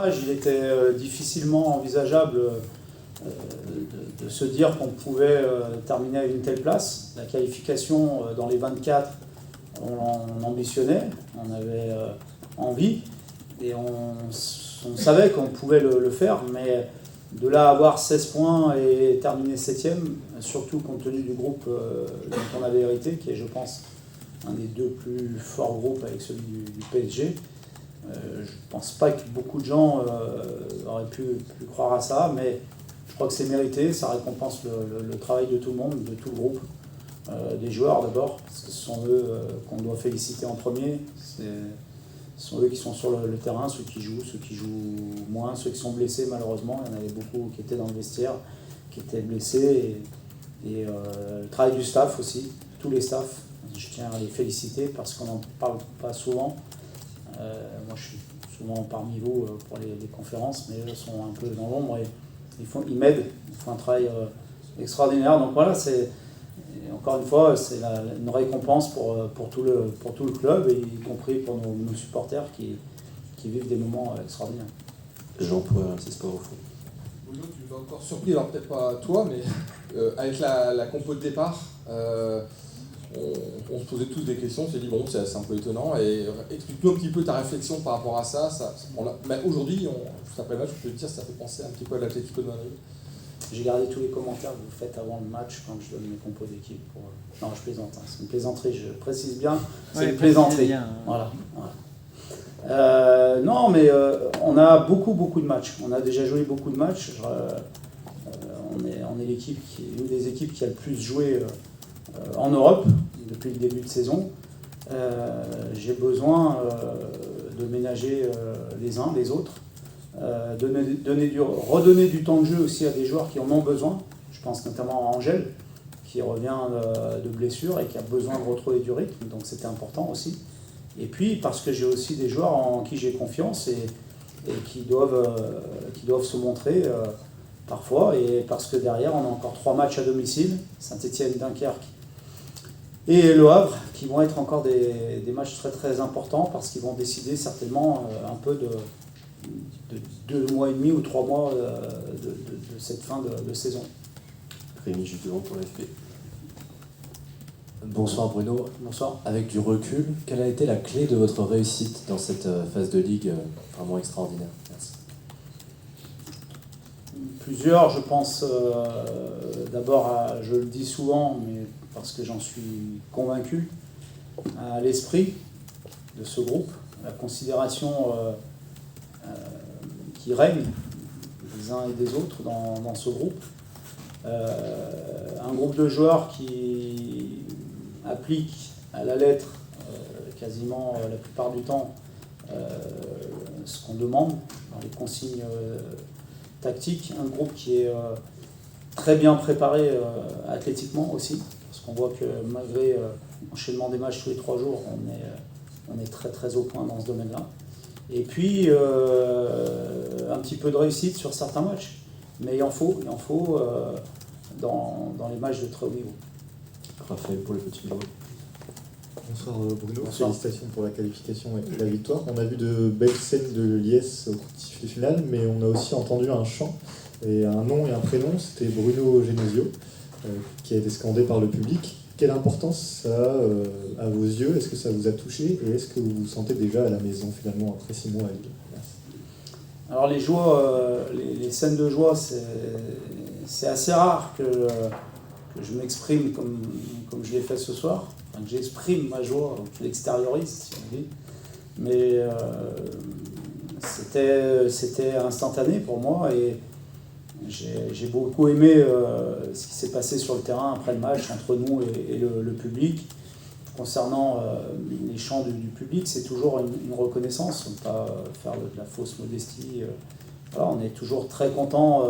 Il était difficilement envisageable de se dire qu'on pouvait terminer à une telle place. La qualification dans les 24, on ambitionnait, on avait envie et on savait qu'on pouvait le faire, mais de là à avoir 16 points et terminer 7e, surtout compte tenu du groupe dont on avait hérité, qui est, je pense, un des deux plus forts groupes avec celui du PSG. Je ne pense pas que beaucoup de gens auraient pu croire à ça, mais je crois que c'est mérité, ça récompense le travail de tout le monde, de tout le groupe, des joueurs d'abord, parce que ce sont eux qu'on doit féliciter en premier. Ce sont eux qui sont sur le terrain, ceux qui jouent moins, ceux qui sont blessés malheureusement. Il y en avait beaucoup qui étaient dans le vestiaire, qui étaient blessés. Et le travail du staff aussi, tous les staffs, je tiens à les féliciter parce qu'on n'en parle pas souvent. Moi je suis souvent parmi vous pour les conférences, mais eux sont un peu dans l'ombre et ils m'aident, ils font un travail extraordinaire. Donc voilà, encore une fois, c'est une récompense pour tout le club, et y compris pour nos supporters qui vivent des moments extraordinaires. Jean-Paul, c'est sport au fond. Bruno, tu vas encore surpris, alors peut-être pas toi, mais avec la compo de départ, on se posait tous des questions, on s'est dit bon, c'est un peu étonnant, et explique-nous un petit peu ta réflexion par rapport à ça. Mais aujourd'hui, juste après le match, je peux te dire, ça fait penser un petit peu à l'Atlético de Madrid. J'ai gardé tous les commentaires que vous faites avant le match quand je donne mes compos d'équipe. Non, je plaisante, hein. C'est une plaisanterie, je précise bien, c'est une plaisanterie. Bien, voilà. Non, mais on a beaucoup de matchs. On a déjà joué beaucoup de matchs. On est une des équipes qui a le plus joué en Europe depuis le début de saison. J'ai besoin de ménager les uns les autres, redonner du temps de jeu aussi à des joueurs qui en ont besoin. Je pense notamment à Angel, qui revient de blessure et qui a besoin de retrouver du rythme, donc c'était important aussi. Et puis parce que j'ai aussi des joueurs en qui j'ai confiance et qui doivent se montrer parfois, et parce que derrière on a encore 3 matchs à domicile, Saint-Etienne, Dunkerque et Le Havre, qui vont être encore des matchs très très importants, parce qu'ils vont décider certainement un peu de 2 mois et demi ou 3 mois de cette fin de saison. Rémi, juste devant pour l'AFP. Bonsoir Bruno. Bonsoir. Avec du recul, quelle a été la clé de votre réussite dans cette phase de ligue vraiment extraordinaire? Merci. Plusieurs, je pense. D'abord, je le dis souvent, mais parce que j'en suis convaincu, à l'esprit de ce groupe, la considération qui règne des uns et des autres dans ce groupe. Un groupe de joueurs qui applique à la lettre quasiment la plupart du temps ce qu'on demande dans les consignes tactiques. Un groupe qui est très bien préparé athlétiquement aussi, parce qu'on voit que malgré l'enchaînement des matchs tous les 3 jours, on est très très au point dans ce domaine-là. Et puis un petit peu de réussite sur certains matchs, mais il en faut dans les matchs de très haut niveau. Raphaël pour le petit niveau. Bonsoir Bruno, Bonsoir. Félicitations pour la qualification et la victoire. On a vu de belles scènes de liesse au sifflet final, mais on a aussi entendu un chant et un nom et un prénom, c'était Bruno Genesio, qui a été scandé par le public. Quelle importance ça a à vos yeux? Est-ce que ça vous a touché et est-ce que vous vous sentez déjà à la maison finalement après 6 mois à Lille? Merci. Alors les joies, les scènes de joie, c'est assez rare que je m'exprime comme je l'ai fait ce soir, enfin, que j'exprime ma joie, que je l'extériorise, si on dit. Mais c'était instantané pour moi, et j'ai beaucoup aimé ce qui s'est passé sur le terrain après le match entre nous et le public. Concernant les chants du public, c'est toujours une reconnaissance, on ne peut pas faire de la fausse modestie. Voilà, on est toujours très content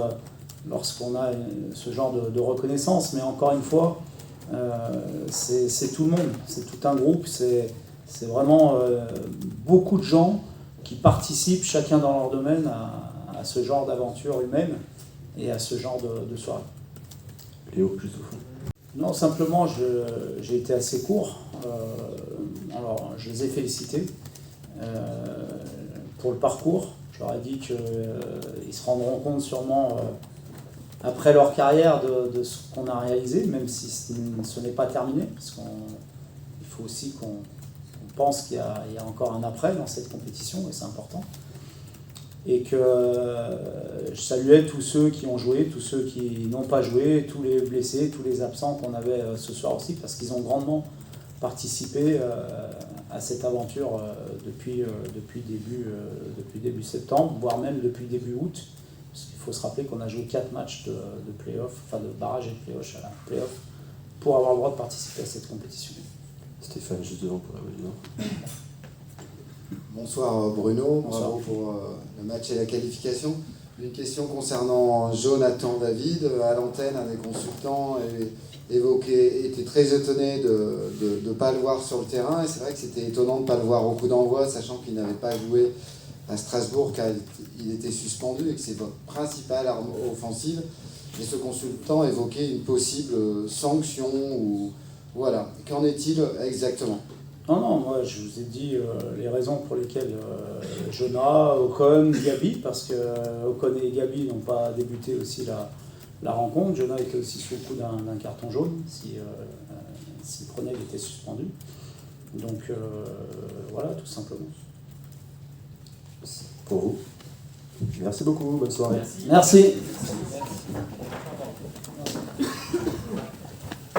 lorsqu'on a ce genre de reconnaissance, mais encore une fois, c'est tout le monde, c'est tout un groupe, c'est vraiment beaucoup de gens qui participent chacun dans leur domaine à ce genre d'aventure humaine et à ce genre de soirée. Léo, plus au fond. Non, simplement, j'ai été assez court. Alors, je les ai félicités pour le parcours. Je leur ai dit qu'ils se rendront compte sûrement après leur carrière de ce qu'on a réalisé, même si ce n'est pas terminé, parce qu'il faut aussi qu'on pense qu'il y a encore un après dans cette compétition, et c'est important. Et que je saluais tous ceux qui ont joué, tous ceux qui n'ont pas joué, tous les blessés, tous les absents qu'on avait ce soir aussi, parce qu'ils ont grandement participé à cette aventure depuis début septembre, voire même depuis début août, parce qu'il faut se rappeler qu'on a joué 4 matchs de play-off, enfin de barrage et de play-off, pour avoir le droit de participer à cette compétition. Stéphane, juste devant pour la validation. Bonsoir Bruno, Bonsoir. bravo pour le match et la qualification. Une question concernant Jonathan David. À l'antenne, un des consultants était très étonné de ne pas le voir sur le terrain. Et c'est vrai que c'était étonnant de ne pas le voir au coup d'envoi, sachant qu'il n'avait pas joué à Strasbourg car il était suspendu et que c'est votre principale arme offensive. Et ce consultant évoquait une possible sanction ou voilà. Qu'en est-il exactement ? Non, moi je vous ai dit les raisons pour lesquelles Jonah, Ocon, Gabi, parce que Ocon et Gabi n'ont pas débuté aussi la rencontre. Jonah était aussi sous le coup d'un carton jaune, s'il prenait, il était suspendu. Donc voilà, tout simplement. Pour vous. Merci beaucoup, bonne soirée. Merci.